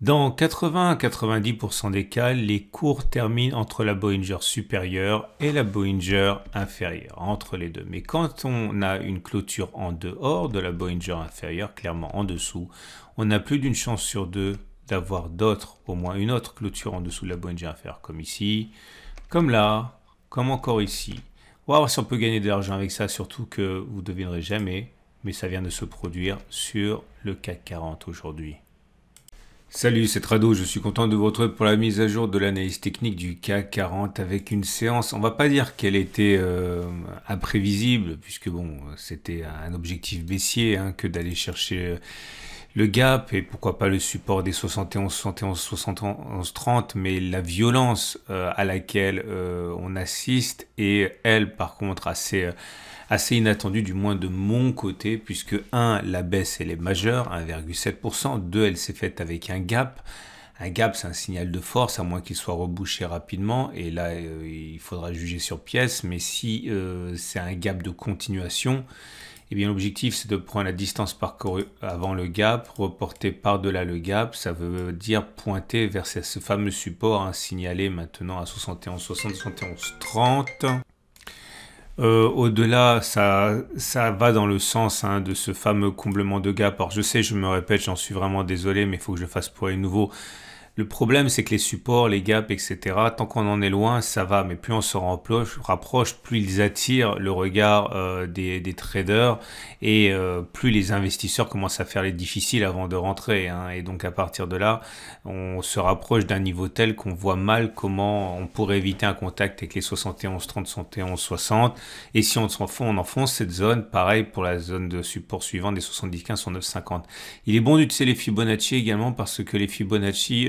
Dans 80 à 90% des cas, les cours terminent entre la Bollinger supérieure et la Bollinger inférieure, entre les deux. Mais quand on a une clôture en dehors de la Bollinger inférieure, clairement en dessous, on a plus d'une chance sur deux d'avoir au moins une autre clôture en dessous de la Bollinger inférieure, comme ici, comme là, comme encore ici. On va voir si on peut gagner de l'argent avec ça, surtout que vous ne devinerez jamais, mais ça vient de se produire sur le CAC 40 aujourd'hui. Salut, c'est Trado, je suis content de vous retrouver pour la mise à jour de l'analyse technique du CAC 40 avec une séance, on va pas dire qu'elle était imprévisible, puisque bon, c'était un objectif baissier que d'aller chercher le gap et pourquoi pas le support des 71, 71, 71, 30, mais la violence à laquelle on assiste est, elle, par contre, assez inattendue, du moins de mon côté, puisque 1, la baisse, elle est majeure, 1,7%, 2, elle s'est faite avec un gap. Un gap, c'est un signal de force, à moins qu'il soit rebouché rapidement, et là, il faudra juger sur pièce, mais si c'est un gap de continuation, eh bien, l'objectif, c'est de prendre la distance parcourue avant le gap, reporter par-delà le gap. Ça veut dire pointer vers ce fameux support signalé maintenant à 71, 60, 71, 30. Au-delà, ça va dans le sens de ce fameux comblement de gap. Alors, je sais, je me répète, j'en suis vraiment désolé, mais il faut que je le fasse pour les nouveaux. Le problème, c'est que les supports, les gaps, etc., tant qu'on en est loin, ça va. Mais plus on se rapproche, plus ils attirent le regard des traders et plus les investisseurs commencent à faire les difficiles avant de rentrer. Et donc, à partir de là, on se rapproche d'un niveau tel qu'on voit mal comment on pourrait éviter un contact avec les 71, 30, 71, 60. Et si on enfonce cette zone, pareil pour la zone de support suivante des 70, 15, 9, 50. Il est bon d'utiliser les Fibonacci également parce que les Fibonacci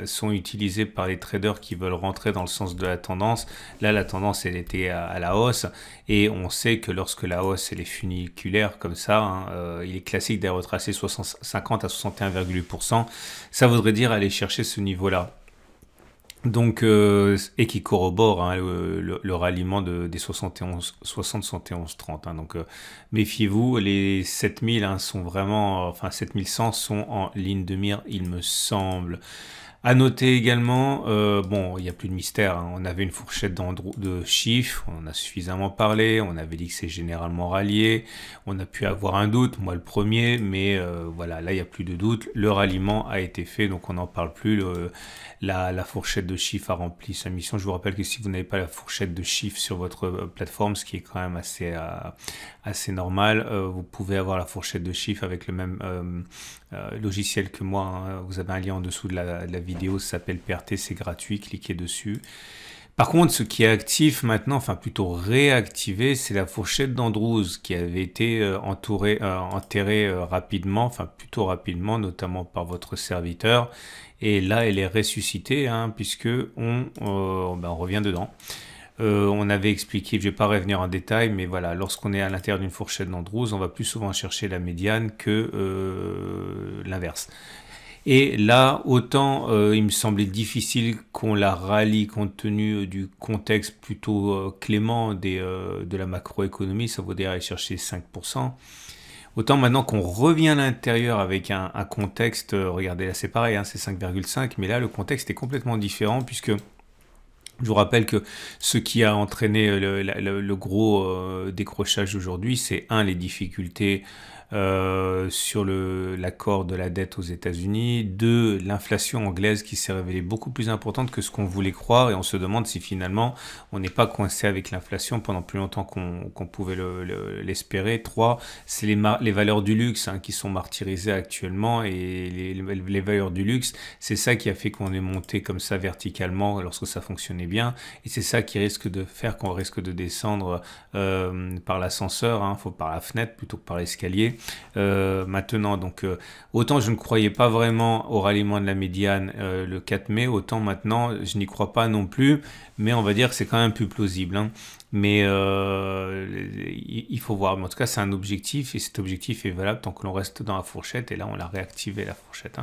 sont utilisés par les traders qui veulent rentrer dans le sens de la tendance. Là, la tendance, elle était à la hausse et on sait que lorsque la hausse, elle est funiculaire comme ça, il est classique d'aller retracer 50 à 61,8%. Ça voudrait dire aller chercher ce niveau-là. Donc, et qui corrobore le ralliement des 71, 60, 71, 30. Donc, méfiez-vous, les 7000 sont vraiment, enfin 7100 sont en ligne de mire, il me semble. À noter également, bon, il n'y a plus de mystère, on avait une fourchette de chiffres, on en a suffisamment parlé, on avait dit que c'est généralement rallié, on a pu avoir un doute, moi le premier, mais voilà, là il n'y a plus de doute, le ralliement a été fait, donc on n'en parle plus, la fourchette de chiffres a rempli sa mission. Je vous rappelle que si vous n'avez pas la fourchette de chiffres sur votre plateforme, ce qui est quand même assez normal, vous pouvez avoir la fourchette de chiffres avec le même logiciel que moi. Vous avez un lien en dessous de la vidéo, ça s'appelle PRT, c'est gratuit, cliquez dessus. Par contre, ce qui est actif maintenant, enfin plutôt réactivé, c'est la fourchette d'Andrews qui avait été enterrée rapidement, enfin plutôt rapidement, notamment par votre serviteur. Et là, elle est ressuscitée puisque on revient dedans. On avait expliqué, je ne vais pas revenir en détail, mais voilà, lorsqu'on est à l'intérieur d'une fourchette d'Andrews, on va plus souvent chercher la médiane que l'inverse. Et là, autant il me semblait difficile qu'on la rallie compte tenu du contexte plutôt clément de la macroéconomie, ça voudrait aller chercher 5%. Autant maintenant qu'on revient à l'intérieur avec un contexte, regardez là c'est pareil, c'est 5,5, mais là le contexte est complètement différent puisque je vous rappelle que ce qui a entraîné le gros décrochage aujourd'hui, c'est les difficultés sur l'accord de la dette aux États-Unis, 2, l'inflation anglaise qui s'est révélée beaucoup plus importante que ce qu'on voulait croire et on se demande si finalement on n'est pas coincé avec l'inflation pendant plus longtemps qu'on pouvait l'espérer. 3, c'est les valeurs du luxe qui sont martyrisées actuellement et les valeurs du luxe, c'est ça qui a fait qu'on est monté comme ça verticalement lorsque ça fonctionnait bien et c'est ça qui risque de faire qu'on risque de descendre par l'ascenseur, par la fenêtre plutôt que par l'escalier. Maintenant, donc autant je ne croyais pas vraiment au ralliement de la médiane le 4 mai, autant maintenant je n'y crois pas non plus, mais on va dire que c'est quand même plus plausible. Mais il faut voir. Mais en tout cas, c'est un objectif et cet objectif est valable tant que l'on reste dans la fourchette. Et là, on l'a réactivé la fourchette.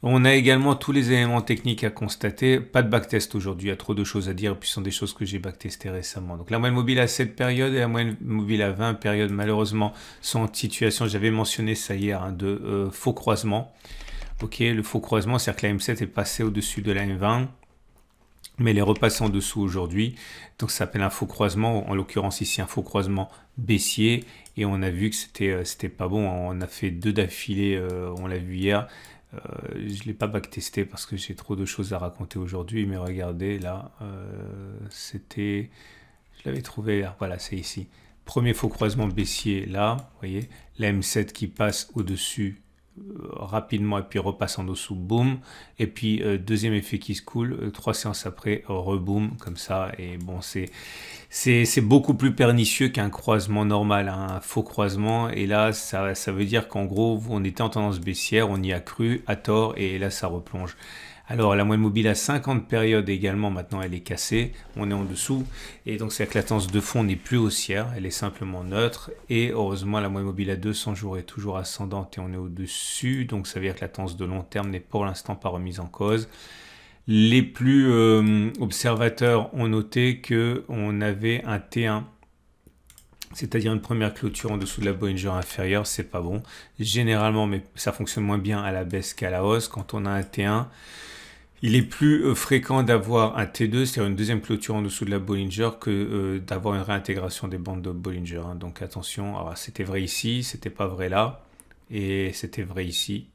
On a également tous les éléments techniques à constater. Pas de backtest aujourd'hui, il y a trop de choses à dire, et puis ce sont des choses que j'ai backtestées récemment. Donc la moyenne mobile à 7 périodes et la moyenne mobile à 20 périodes, malheureusement, sont en situation, j'avais mentionné ça hier, de faux croisement. Ok, le faux croisement, c'est-à-dire que la M7 est passée au-dessus de la M20, mais elle est repassée en dessous aujourd'hui. Donc ça s'appelle un faux croisement, en l'occurrence ici un faux croisement baissier. Et on a vu que c'était pas bon. On a fait 2 d'affilée, on l'a vu hier. Je ne l'ai pas backtesté parce que j'ai trop de choses à raconter aujourd'hui. Mais regardez, là, c'était... Je l'avais trouvé là, voilà, c'est ici. Premier faux croisement baissier là, vous voyez. La M7 qui passe au-dessus rapidement et puis repasse en dessous, boum. Et puis deuxième effet qui se coule, 3 séances après, reboom comme ça. Et bon, c'est beaucoup plus pernicieux qu'un croisement normal, hein, un faux croisement. Et là, ça veut dire qu'en gros, on était en tendance baissière, on y a cru à tort et là, ça replonge. Alors, la moyenne mobile à 50 périodes également, maintenant, elle est cassée. On est en dessous. Et donc, c'est que la tendance de fond n'est plus haussière. Elle est simplement neutre. Et heureusement, la moyenne mobile à 200 jours est toujours ascendante et on est au-dessus. Donc, ça veut dire que la tendance de long terme n'est pour l'instant pas remise en cause. Les plus observateurs ont noté qu'on avait un T1, c'est-à-dire une première clôture en dessous de la Bollinger inférieure. C'est pas bon. Généralement, mais ça fonctionne moins bien à la baisse qu'à la hausse. Quand on a un T1, il est plus fréquent d'avoir un T2, c'est-à-dire une deuxième clôture en dessous de la Bollinger, que d'avoir une réintégration des bandes de Bollinger. Hein. Donc attention, c'était vrai ici, c'était pas vrai là, et c'était vrai ici.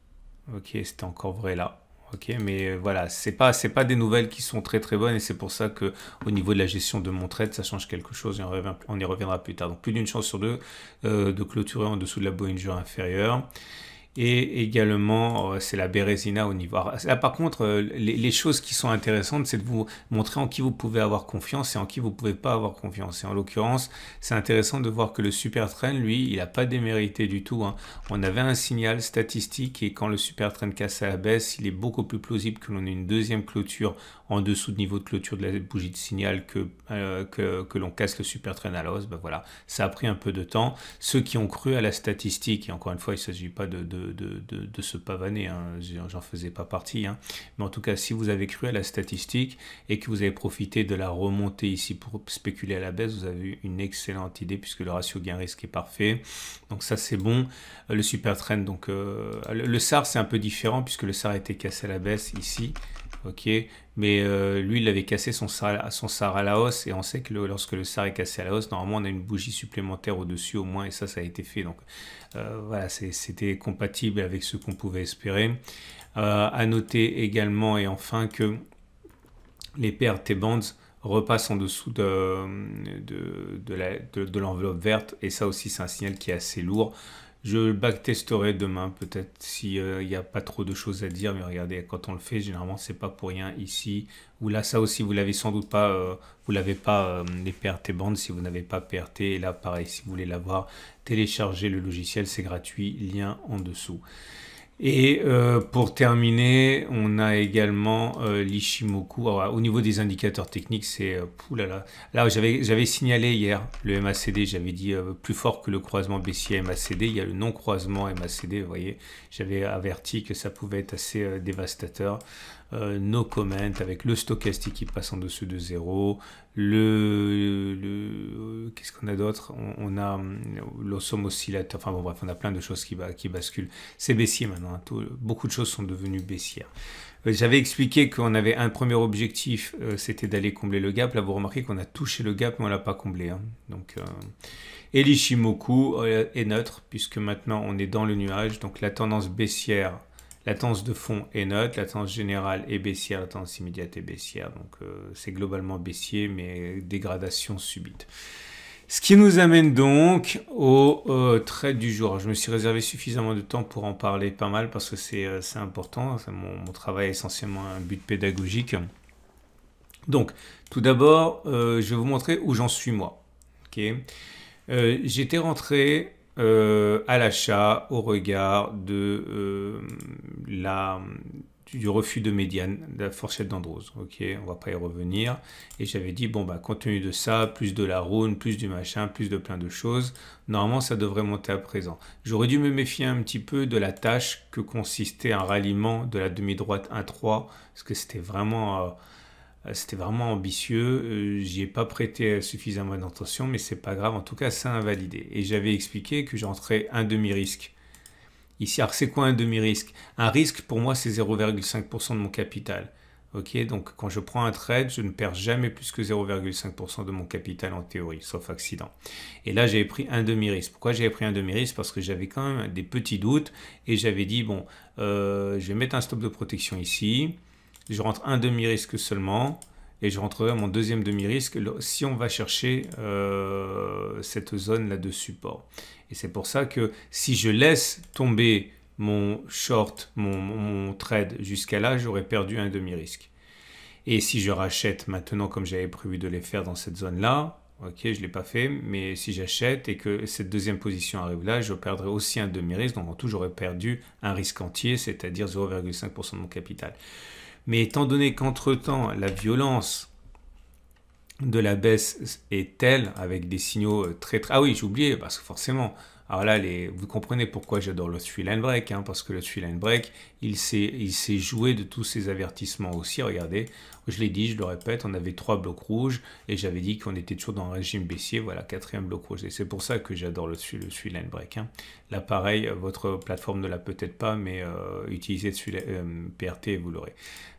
Ok, c'était encore vrai là. Ok, mais voilà, c'est pas des nouvelles qui sont très très bonnes et c'est pour ça que au niveau de la gestion de mon trade, ça change quelque chose et on y reviendra plus tard. Donc plus d'une chance sur deux de clôturer en dessous de la Bollinger inférieure. Et également, c'est la Bérésina au niveau. Alors, là, par contre, les choses qui sont intéressantes, c'est de vous montrer en qui vous pouvez avoir confiance et en qui vous ne pouvez pas avoir confiance. Et en l'occurrence, c'est intéressant de voir que le super trend, lui, il n'a pas démérité du tout. Hein. On avait un signal statistique et quand le super trend casse à la baisse, il est beaucoup plus plausible que l'on ait une deuxième clôture en dessous de niveau de clôture de la bougie de signal que l'on casse le super trend à la hausse. Ben voilà, ça a pris un peu de temps. Ceux qui ont cru à la statistique, et encore une fois, il ne s'agit pas de se pavaner, hein. J'en faisais pas partie, hein. Mais en tout cas, si vous avez cru à la statistique et que vous avez profité de la remontée ici pour spéculer à la baisse, vous avez eu une excellente idée puisque le ratio gain-risque est parfait. Donc ça, c'est bon. Le super trend, donc le SAR, c'est un peu différent puisque le SAR a été cassé à la baisse ici. Ok, mais lui il avait cassé son SAR à la hausse et on sait que lorsque le SAR est cassé à la hausse, normalement on a une bougie supplémentaire au-dessus au moins et ça a été fait. Donc voilà, c'était compatible avec ce qu'on pouvait espérer. À noter également et enfin que les PRT bands repassent en dessous de l'enveloppe verte et ça aussi c'est un signal qui est assez lourd. Je le backtesterai demain, peut-être s'il n'y a pas trop de choses à dire, mais regardez, quand on le fait, généralement, c'est pas pour rien ici, ou là, ça aussi, vous l'avez sans doute pas, vous l'avez pas, les PRT bandes, si vous n'avez pas PRT, et là, pareil, si vous voulez l'avoir, téléchargez le logiciel, c'est gratuit, lien en dessous. Et pour terminer, on a également l'Ishimoku. Alors, au niveau des indicateurs techniques, c'est... Là, j'avais signalé hier le MACD, j'avais dit plus fort que le croisement baissier MACD. Il y a le non-croisement MACD, vous voyez. J'avais averti que ça pouvait être assez dévastateur. No comment, avec le stochastique qui passe en dessous de 0. Qu'est-ce qu'on a d'autre? On a l'osum oscillateur. Enfin bon, bref, on a plein de choses qui basculent. C'est baissier maintenant. Hein, beaucoup de choses sont devenues baissières. J'avais expliqué qu'on avait un premier objectif, c'était d'aller combler le gap. Là, vous remarquez qu'on a touché le gap, mais on ne l'a pas comblé. Hein. Donc, et l'Ishimoku est neutre, puisque maintenant on est dans le nuage. Donc la tendance baissière, la tendance de fond est neutre, la tendance générale est baissière, la tendance immédiate est baissière. Donc c'est globalement baissier, mais dégradation subite. Ce qui nous amène donc au trade du jour. Alors, je me suis réservé suffisamment de temps pour en parler pas mal parce que c'est important. Mon travail est essentiellement un but pédagogique. Donc, tout d'abord, je vais vous montrer où j'en suis moi. Okay. J'étais rentré à l'achat au regard du refus de médiane, de la fourchette d'Andrews. Ok, on va pas y revenir. Et j'avais dit, bon, bah, compte tenu de ça, plus de la rune, plus du machin, plus de plein de choses, normalement, ça devrait monter à présent. J'aurais dû me méfier un petit peu de la tâche que consistait un ralliement de la demi-droite 1-3, parce que c'était vraiment ambitieux. J'y ai pas prêté suffisamment d'attention, mais c'est pas grave. En tout cas, ça a invalidé. Et j'avais expliqué que j'entrais un demi-risque ici. Alors, c'est quoi un demi-risque? Un risque, pour moi, c'est 0,5% de mon capital. Ok, donc quand je prends un trade, je ne perds jamais plus que 0,5% de mon capital en théorie, sauf accident. Et là, j'avais pris un demi-risque. Pourquoi j'avais pris un demi-risque? Parce que j'avais quand même des petits doutes et j'avais dit, bon, je vais mettre un stop de protection ici, je rentre un demi-risque seulement et je rentrerai mon deuxième demi-risque si on va chercher cette zone-là de support. Et c'est pour ça que si je laisse tomber mon short, mon trade jusqu'à là, j'aurais perdu un demi-risque. Et si je rachète maintenant, comme j'avais prévu de les faire dans cette zone-là, ok, je ne l'ai pas fait, mais si j'achète et que cette deuxième position arrive là, je perdrai aussi un demi-risque. Donc en tout, j'aurais perdu un risque entier, c'est-à-dire 0,5% de mon capital. Mais étant donné qu'entre-temps, la violence de la baisse est telle, avec des signaux très... Ah oui, j'ai oublié, parce que forcément... Alors là, vous comprenez pourquoi j'adore le three line break, hein, parce que le three line break, il s'est joué de tous ces avertissements aussi. Regardez, je l'ai dit, je le répète, on avait 3 blocs rouges et j'avais dit qu'on était toujours dans un régime baissier. Voilà, 4e bloc rouge. Et c'est pour ça que j'adore le three line break. Hein. Là, pareil, votre plateforme ne l'a peut-être pas, mais utilisez PRT et vous l'aurez.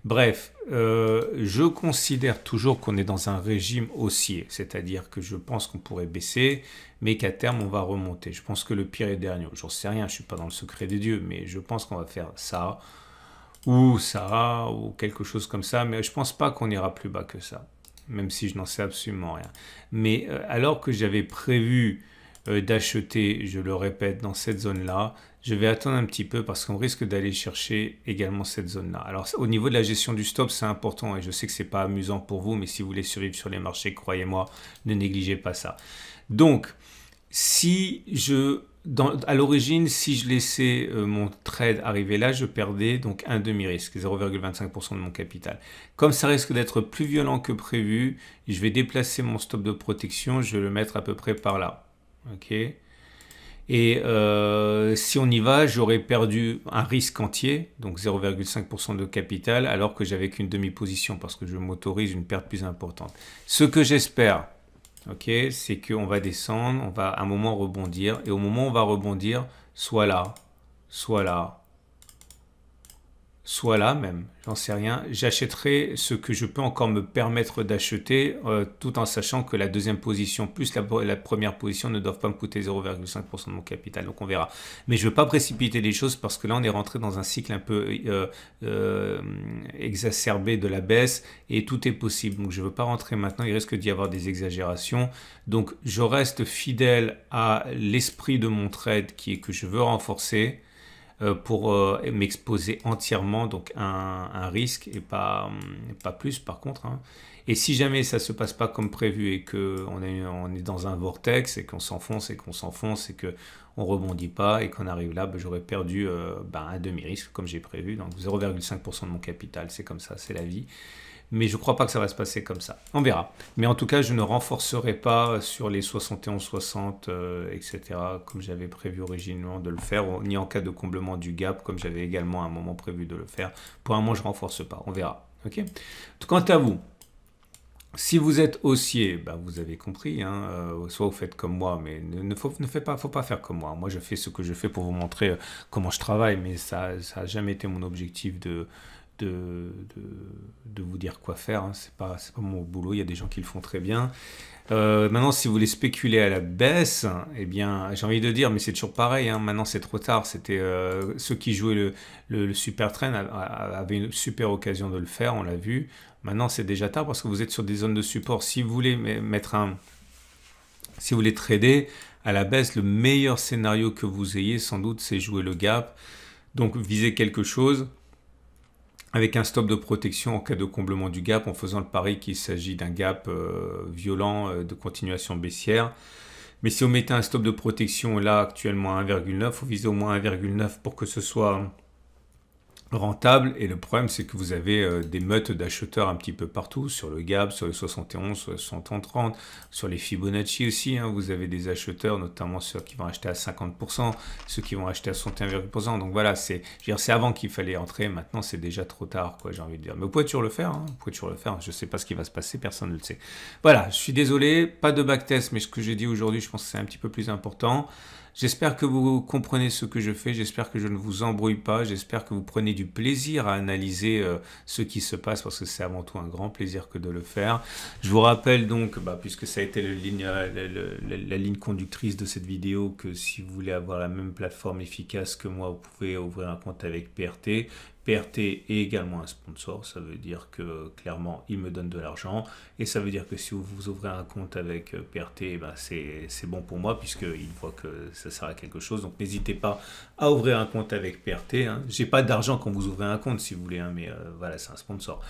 Bref, je considère toujours qu'on est dans un régime haussier, c'est-à-dire que je pense qu'on pourrait baisser, mais qu'à terme, on va remonter. Je pense que le pire est dernier. J'en sais rien, je ne suis pas dans le secret des dieux, mais je pense qu'on va faire ça, ou quelque chose comme ça, mais je ne pense pas qu'on ira plus bas que ça, même si je n'en sais absolument rien. Mais alors que j'avais prévu d'acheter, je le répète, dans cette zone-là, je vais attendre un petit peu parce qu'on risque d'aller chercher également cette zone-là. Alors au niveau de la gestion du stop, c'est important et je sais que ce n'est pas amusant pour vous, mais si vous voulez survivre sur les marchés, croyez-moi, ne négligez pas ça. Donc, si à l'origine, si je laissais mon trade arriver là, je perdais donc un demi-risque, 0,25% de mon capital. Comme ça risque d'être plus violent que prévu, je vais déplacer mon stop de protection, je vais le mettre à peu près par là. Ok. Et si on y va, j'aurais perdu un risque entier, donc 0,5% de capital, alors que j'avais qu'une demi-position parce que je m'autorise une perte plus importante. Ce que j'espère, okay, c'est qu'on va descendre, on va à un moment rebondir, et au moment où on va rebondir, soit là, soit là, soit là même, j'en sais rien, j'achèterai ce que je peux encore me permettre d'acheter tout en sachant que la deuxième position plus la première position ne doivent pas me coûter 0,5% de mon capital, donc on verra. Mais je ne veux pas précipiter les choses parce que là on est rentré dans un cycle un peu exacerbé de la baisse et tout est possible, donc je ne veux pas rentrer maintenant, il risque d'y avoir des exagérations, donc je reste fidèle à l'esprit de mon trade qui est que je veux renforcer pour m'exposer entièrement donc un risque et pas plus par contre. Hein. Et si jamais ça ne se passe pas comme prévu et qu'on est dans un vortex et qu'on s'enfonce et qu'on ne rebondit pas et qu'on arrive là, j'aurais perdu un demi-risque comme j'ai prévu, donc 0,5% de mon capital, c'est comme ça, c'est la vie. Mais je ne crois pas que ça va se passer comme ça. On verra. Mais en tout cas, je ne renforcerai pas sur les 71-60, etc., comme j'avais prévu originellement de le faire, ni en cas de comblement du gap, comme j'avais également à un moment prévu de le faire. Pour un moment, je ne renforce pas. On verra. Okay. Quant à vous, si vous êtes haussier, vous avez compris, hein, soit vous faites comme moi, mais faut pas faire comme moi. Moi, je fais ce que je fais pour vous montrer comment je travaille, mais ça n'a jamais été mon objectif de vous dire quoi faire, hein. C'est pas mon boulot, il y a des gens qui le font très bien. Maintenant, si vous voulez spéculer à la baisse, eh bien, j'ai envie de dire, mais c'est toujours pareil, hein, maintenant c'est trop tard. C'était ceux qui jouaient le super trend avaient une super occasion de le faire, on l'a vu. Maintenant, c'est déjà tard parce que vous êtes sur des zones de support. Si vous voulez si vous voulez trader à la baisse, le meilleur scénario que vous ayez, sans doute, c'est jouer le gap. Donc, viser quelque chose avec un stop de protection en cas de comblement du gap, en faisant le pari qu'il s'agit d'un gap violent de continuation baissière. Mais si on mettait un stop de protection là actuellement à 1,9, il faut viser au moins 1,9 pour que ce soit rentable. Et le problème, c'est que vous avez des meutes d'acheteurs un petit peu partout, sur le gap, sur le 71, sur le 60-30, sur les Fibonacci aussi. Hein, vous avez des acheteurs, notamment ceux qui vont acheter à 50%, ceux qui vont acheter à 61,%. Donc voilà, c'est avant qu'il fallait entrer. Maintenant, c'est déjà trop tard, quoi, j'ai envie de dire. Mais vous pouvez toujours le faire. Hein, vous pouvez toujours le faire. Je ne sais pas ce qui va se passer, personne ne le sait. Voilà, je suis désolé, pas de backtest, mais ce que j'ai dit aujourd'hui, je pense que c'est un petit peu plus important. J'espère que vous comprenez ce que je fais, j'espère que je ne vous embrouille pas, j'espère que vous prenez du plaisir à analyser ce qui se passe parce que c'est avant tout un grand plaisir que de le faire. Je vous rappelle donc, puisque ça a été la ligne conductrice de cette vidéo, que si vous voulez avoir la même plateforme efficace que moi, vous pouvez ouvrir un compte avec PRT. PRT est également un sponsor, ça veut dire que clairement il me donne de l'argent et ça veut dire que si vous ouvrez un compte avec PRT, c'est bon pour moi puisqu'il voit que ça sert à quelque chose. Donc n'hésitez pas à ouvrir un compte avec PRT. J'ai pas d'argent quand vous ouvrez un compte si vous voulez, mais voilà, c'est un sponsor.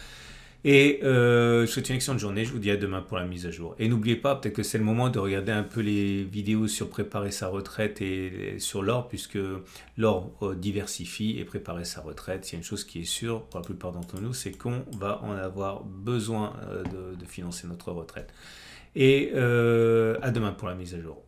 Et je vous souhaite une excellente journée, je vous dis à demain pour la mise à jour. Et n'oubliez pas, peut-être que c'est le moment de regarder un peu les vidéos sur préparer sa retraite et sur l'or, puisque l'or diversifie et préparer sa retraite. Il y a une chose qui est sûre pour la plupart d'entre nous, c'est qu'on va en avoir besoin de financer notre retraite. Et à demain pour la mise à jour.